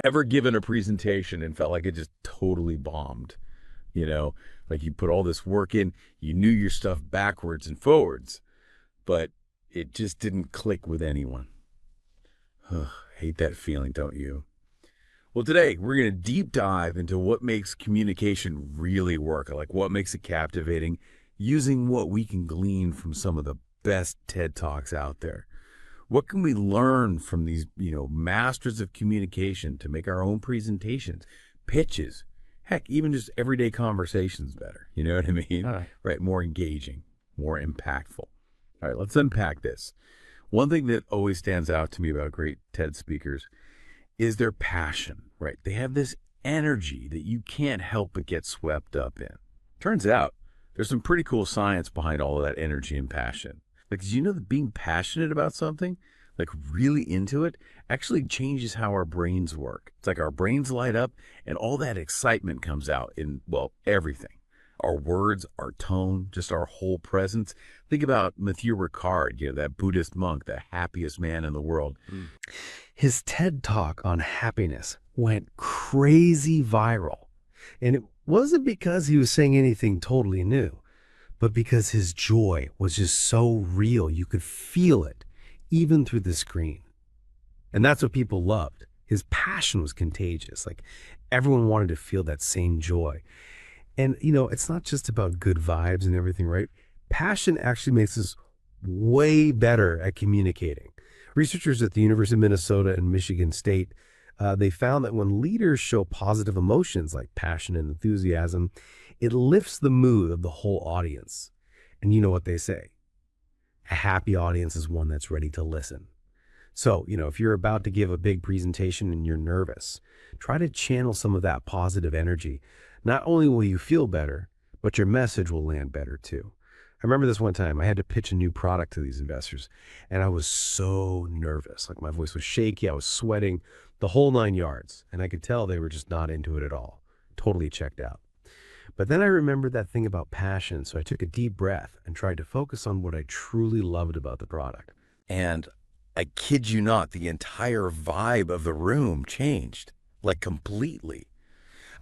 Ever given a presentation and felt like it just totally bombed? You know, like you put all this work in, you knew your stuff backwards and forwards, but it just didn't click with anyone. Ugh, hate that feeling, don't you? Well, today we're going to deep dive into what makes communication really work, like what makes it captivating, using what we can glean from some of the best TED Talks out there. What can we learn from these, masters of communication to make our own presentations, pitches, heck, even just everyday conversations better? You know what I mean? All right. Right, more engaging, more impactful. All right, let's unpack this. One thing that always stands out to me about great TED speakers is their passion, right? They have this energy that you can't help but get swept up in. Turns out there's some pretty cool science behind all of that energy and passion. Like, did you know that being passionate about something, like really into it, actually changes how our brains work? It's like our brains light up and all that excitement comes out in, well, everything. Our words, our tone, just our whole presence. Think about Mathieu Ricard, that Buddhist monk, the happiest man in the world. His TED Talk on happiness went crazy viral. And it wasn't because he was saying anything totally new, but because his joy was just so real. You could feel it, even through the screen. And that's what people loved. His passion was contagious. Like everyone wanted to feel that same joy. And, it's not just about good vibes and everything, right? Passion actually makes us way better at communicating. Researchers at the University of Minnesota and Michigan State, they found that when leaders show positive emotions like passion and enthusiasm, it lifts the mood of the whole audience. And you know what they say? A happy audience is one that's ready to listen. So, if you're about to give a big presentation and you're nervous, try to channel some of that positive energy. Not only will you feel better, but your message will land better too. I remember this one time I had to pitch a new product to these investors and I was so nervous. Like my voice was shaky, I was sweating, the whole 9 yards. And I could tell they were just not into it at all. Totally checked out. But then I remembered that thing about passion, so I took a deep breath and tried to focus on what I truly loved about the product. And I kid you not, the entire vibe of the room changed, like completely.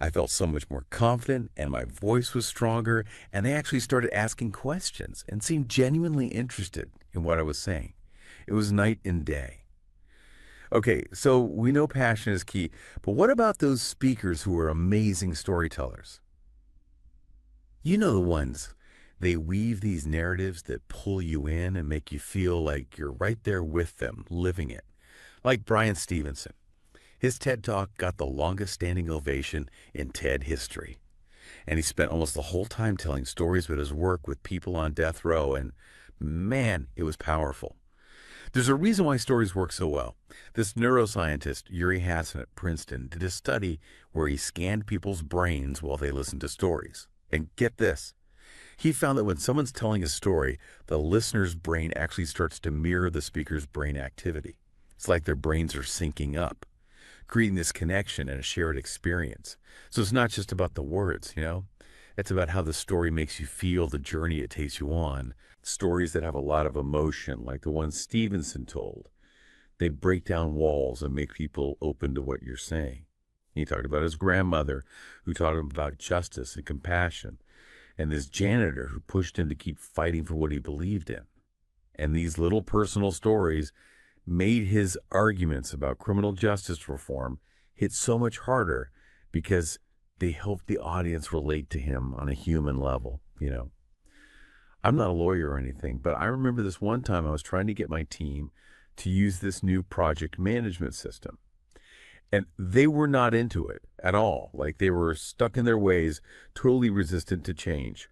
I felt so much more confident and my voice was stronger, and they actually started asking questions and seemed genuinely interested in what I was saying. It was night and day. Okay, so we know passion is key, but what about those speakers who are amazing storytellers? You know the ones. They weave these narratives that pull you in and make you feel like you're right there with them, living it. Like Brian Stevenson. His TED Talk got the longest standing ovation in TED history. And he spent almost the whole time telling stories about his work with people on death row, and man, it was powerful. There's a reason why stories work so well. This neuroscientist, Yuri Hassan at Princeton, did a study where he scanned people's brains while they listened to stories. And get this, he found that when someone's telling a story, the listener's brain actually starts to mirror the speaker's brain activity. It's like their brains are syncing up, creating this connection and a shared experience. So it's not just about the words. It's about how the story makes you feel, the journey it takes you on. Stories that have a lot of emotion, like the ones Stevenson told. They break down walls and make people open to what you're saying. He talked about his grandmother, who taught him about justice and compassion, and this janitor who pushed him to keep fighting for what he believed in. And these little personal stories made his arguments about criminal justice reform hit so much harder because they helped the audience relate to him on a human level. I'm not a lawyer or anything, but I remember this one time I was trying to get my team to use this new project management system. And they were not into it at all. Like they were stuck in their ways, totally resistant to change.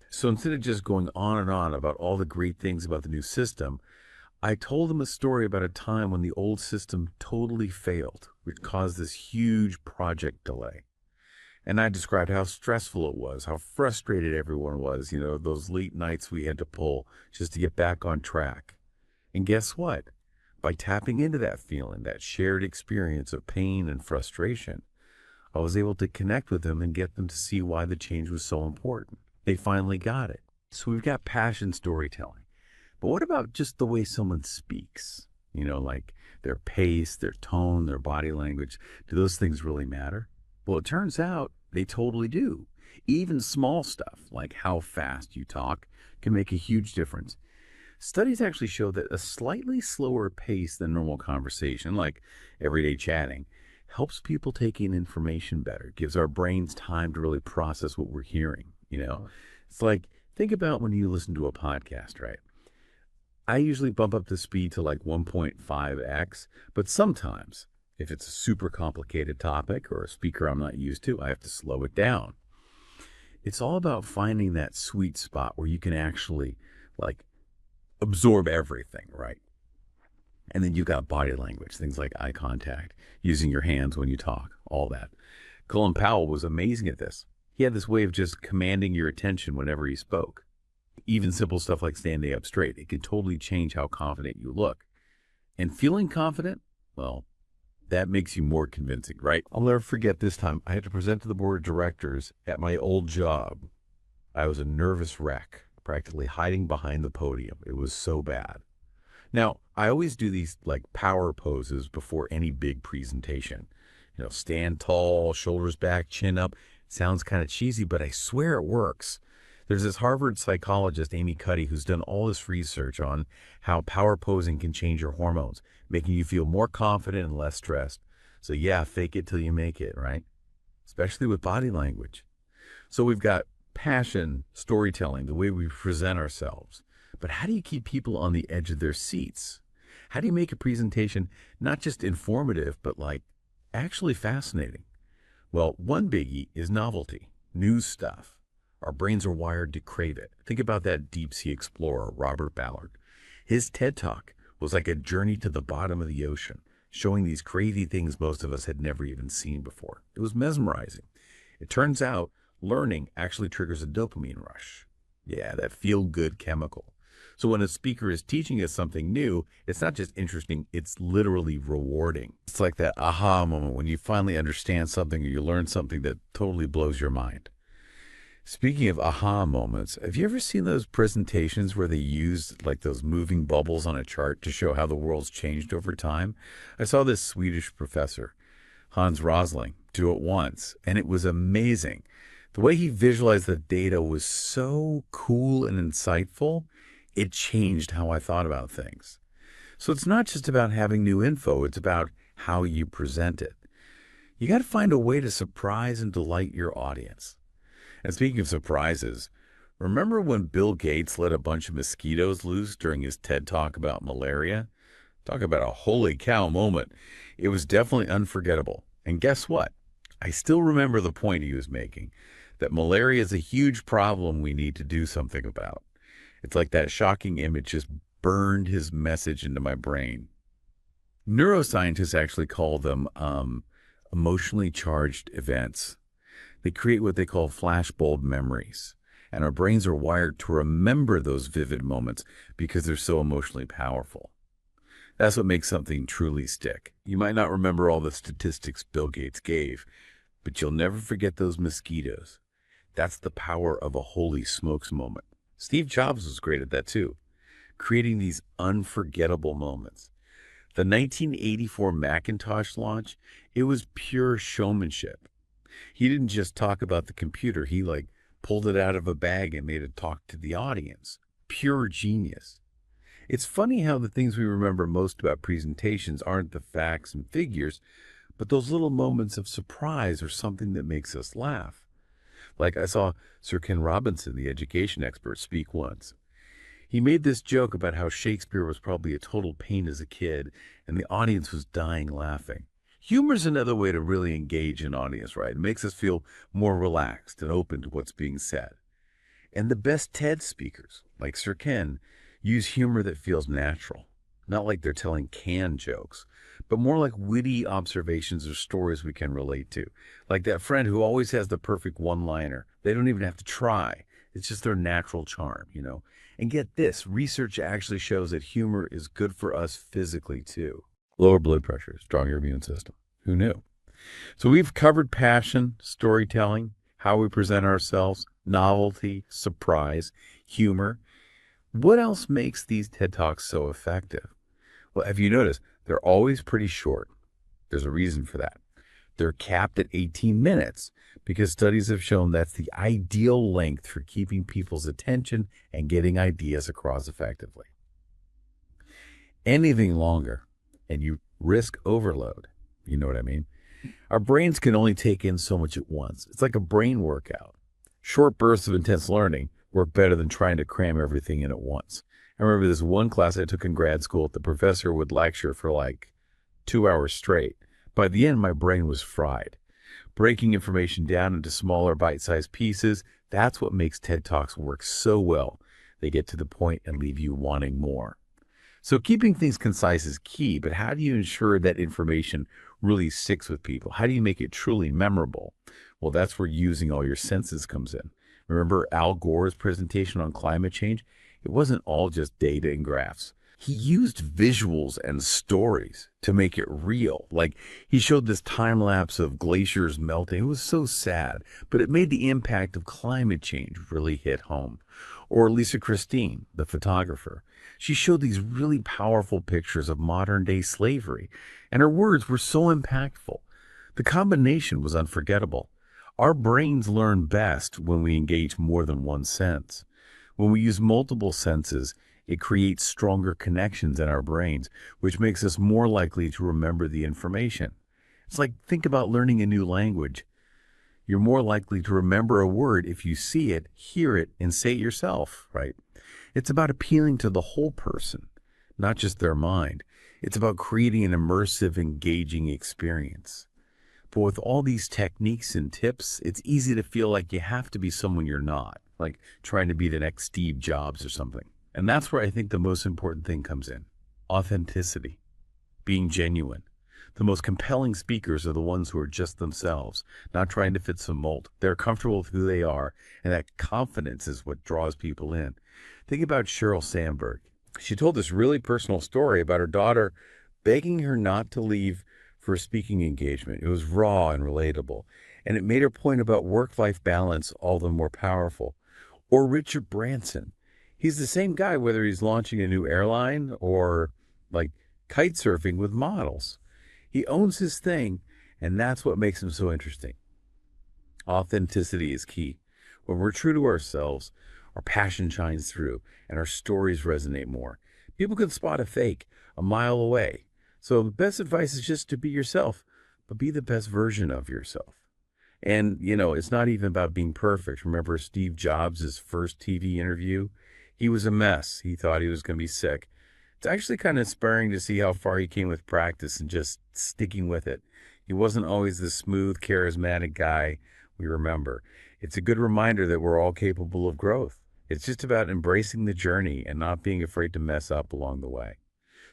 So instead of just going on and on about all the great things about the new system, I told them a story about a time when the old system totally failed, which caused this huge project delay. And I described how stressful it was, how frustrated everyone was, those late nights we had to pull just to get back on track. And guess what? By tapping into that feeling, that shared experience of pain and frustration, I was able to connect with them and get them to see why the change was so important. They finally got it. So we've got passion storytelling. But what about just the way someone speaks? like their pace, their tone, their body language. Do those things really matter? Well, it turns out they totally do. Even small stuff like how fast you talk can make a huge difference. Studies actually show that a slightly slower pace than normal conversation, like everyday chatting, helps people take in information better, gives our brains time to really process what we're hearing. It's like, think about when you listen to a podcast, right? I usually bump up the speed to like 1.5x, but sometimes, if it's a super complicated topic or a speaker I'm not used to, I have to slow it down. It's all about finding that sweet spot where you can actually like absorb everything, right? And then you've got body language, things like eye contact, using your hands when you talk, all that. Colin Powell was amazing at this. He had this way of just commanding your attention whenever he spoke. Even simple stuff like standing up straight, it can totally change how confident you look. And feeling confident, well, that makes you more convincing, right? I'll never forget this time. I had to present to the board of directors at my old job. I was a nervous wreck, practically hiding behind the podium. It was so bad. Now, I always do these like power poses before any big presentation. Stand tall, shoulders back, chin up. Sounds kind of cheesy, but I swear it works. There's this Harvard psychologist, Amy Cuddy, who's done all this research on how power posing can change your hormones, making you feel more confident and less stressed. So yeah, fake it till you make it, right? Especially with body language. So we've got passion, storytelling, the way we present ourselves. But how do you keep people on the edge of their seats? How do you make a presentation not just informative, but like actually fascinating? Well, one biggie is novelty, new stuff. Our brains are wired to crave it. Think about that deep sea explorer, Robert Ballard. His TED Talk was like a journey to the bottom of the ocean, showing these crazy things most of us had never even seen before. It was mesmerizing. It turns out learning actually triggers a dopamine rush. Yeah, that feel-good chemical. So when a speaker is teaching us something new, it's not just interesting, it's literally rewarding. It's like that aha moment when you finally understand something or you learn something that totally blows your mind. Speaking of aha moments, have you ever seen those presentations where they use like those moving bubbles on a chart to show how the world's changed over time? I saw this Swedish professor, Hans Rosling, do it once, and it was amazing. The way he visualized the data was so cool and insightful, it changed how I thought about things. So it's not just about having new info, it's about how you present it. You got to find a way to surprise and delight your audience. And speaking of surprises, remember when Bill Gates let a bunch of mosquitoes loose during his TED Talk about malaria? Talk about a holy cow moment. It was definitely unforgettable. And guess what? I still remember the point he was making, that malaria is a huge problem we need to do something about. It's like that shocking image just burned his message into my brain. Neuroscientists actually call them emotionally charged events. They create what they call flashbulb memories, and our brains are wired to remember those vivid moments because they're so emotionally powerful. That's what makes something truly stick. You might not remember all the statistics Bill Gates gave, but you'll never forget those mosquitoes. That's the power of a holy smokes moment. Steve Jobs was great at that too, creating these unforgettable moments. The 1984 Macintosh launch, it was pure showmanship. He didn't just talk about the computer, he like pulled it out of a bag and made it talk to the audience. Pure genius. It's funny how the things we remember most about presentations aren't the facts and figures, but those little moments of surprise or something that makes us laugh. Like I saw Sir Ken Robinson, the education expert, speak once. He made this joke about how Shakespeare was probably a total pain as a kid, and the audience was dying laughing. Humor is another way to really engage an audience, right? It makes us feel more relaxed and open to what's being said. And the best TED speakers, like Sir Ken, use humor that feels natural. Not like they're telling canned jokes, but more like witty observations or stories we can relate to. Like that friend who always has the perfect one-liner. They don't even have to try. It's just their natural charm. And get this, research actually shows that humor is good for us physically too. Lower blood pressure, stronger immune system. Who knew? So we've covered passion, storytelling, how we present ourselves, novelty, surprise, humor. What else makes these TED Talks so effective? Well, have you noticed they're always pretty short? There's a reason for that. They're capped at 18 minutes because studies have shown that's the ideal length for keeping people's attention and getting ideas across effectively. Anything longer, and you risk overload. You know what I mean? Our brains can only take in so much at once. It's like a brain workout. Short bursts of intense learning work better than trying to cram everything in at once. I remember this one class I took in grad school. The professor would lecture for like 2 hours straight. By the end, my brain was fried. Breaking information down into smaller bite-sized pieces, that's what makes TED Talks work so well. They get to the point and leave you wanting more. So keeping things concise is key, but how do you ensure that information really sticks with people? How do you make it truly memorable? Well, that's where using all your senses comes in. Remember Al Gore's presentation on climate change? It wasn't all just data and graphs. He used visuals and stories to make it real. Like he showed this time lapse of glaciers melting. It was so sad, but it made the impact of climate change really hit home. Or Lisa Christine, the photographer. She showed these really powerful pictures of modern day slavery, and her words were so impactful. The combination was unforgettable. Our brains learn best when we engage more than one sense. When we use multiple senses, it creates stronger connections in our brains, which makes us more likely to remember the information. It's like, think about learning a new language. You're more likely to remember a word if you see it, hear it, and say it yourself, right? It's about appealing to the whole person, not just their mind. It's about creating an immersive, engaging experience. But with all these techniques and tips, it's easy to feel like you have to be someone you're not, like trying to be the next Steve Jobs or something. And that's where I think the most important thing comes in. Authenticity, being genuine. The most compelling speakers are the ones who are just themselves, not trying to fit some mold. They're comfortable with who they are, and that confidence is what draws people in. Think about Sheryl Sandberg. She told this really personal story about her daughter begging her not to leave for a speaking engagement. It was raw and relatable, and it made her point about work-life balance all the more powerful. Or Richard Branson. He's the same guy whether he's launching a new airline or like kite surfing with models. He owns his thing, and that's what makes him so interesting. Authenticity is key. When we're true to ourselves, our passion shines through and our stories resonate more. People can spot a fake a mile away. So the best advice is just to be yourself, but be the best version of yourself. And, it's not even about being perfect. Remember Steve Jobs' first TV interview? He was a mess. He thought he was going to be sick. It's actually kind of inspiring to see how far he came with practice and just sticking with it. He wasn't always the smooth, charismatic guy we remember. It's a good reminder that we're all capable of growth. It's just about embracing the journey and not being afraid to mess up along the way.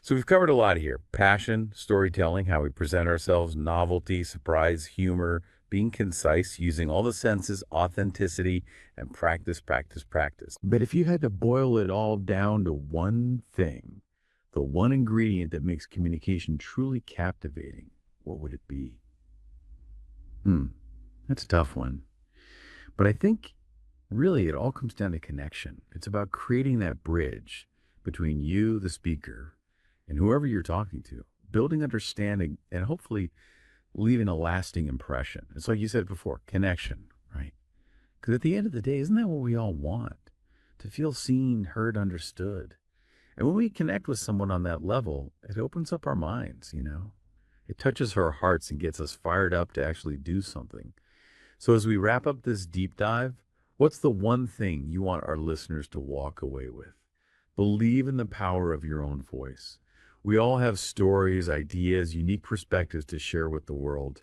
So we've covered a lot here. Passion, storytelling, how we present ourselves, novelty, surprise, humor, being concise, using all the senses, authenticity, and practice, practice, practice. But if you had to boil it all down to one thing, the one ingredient that makes communication truly captivating, what would it be? That's a tough one. But I think really it all comes down to connection. It's about creating that bridge between you, the speaker, and whoever you're talking to, building understanding and hopefully leaving a lasting impression. It's like you said before, connection, right? Because at the end of the day, isn't that what we all want? To feel seen, heard, understood. And when we connect with someone on that level, it opens up our minds. It touches our hearts and gets us fired up to actually do something. So as we wrap up this deep dive, what's the one thing you want our listeners to walk away with? Believe in the power of your own voice. We all have stories, ideas, unique perspectives to share with the world.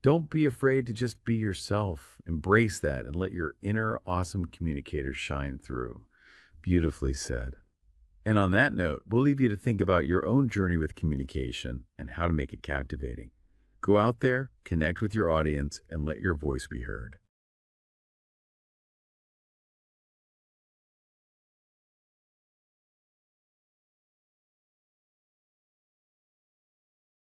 Don't be afraid to just be yourself. Embrace that and let your inner awesome communicator shine through. Beautifully said. And on that note, we'll leave you to think about your own journey with communication and how to make it captivating. Go out there, connect with your audience, and let your voice be heard.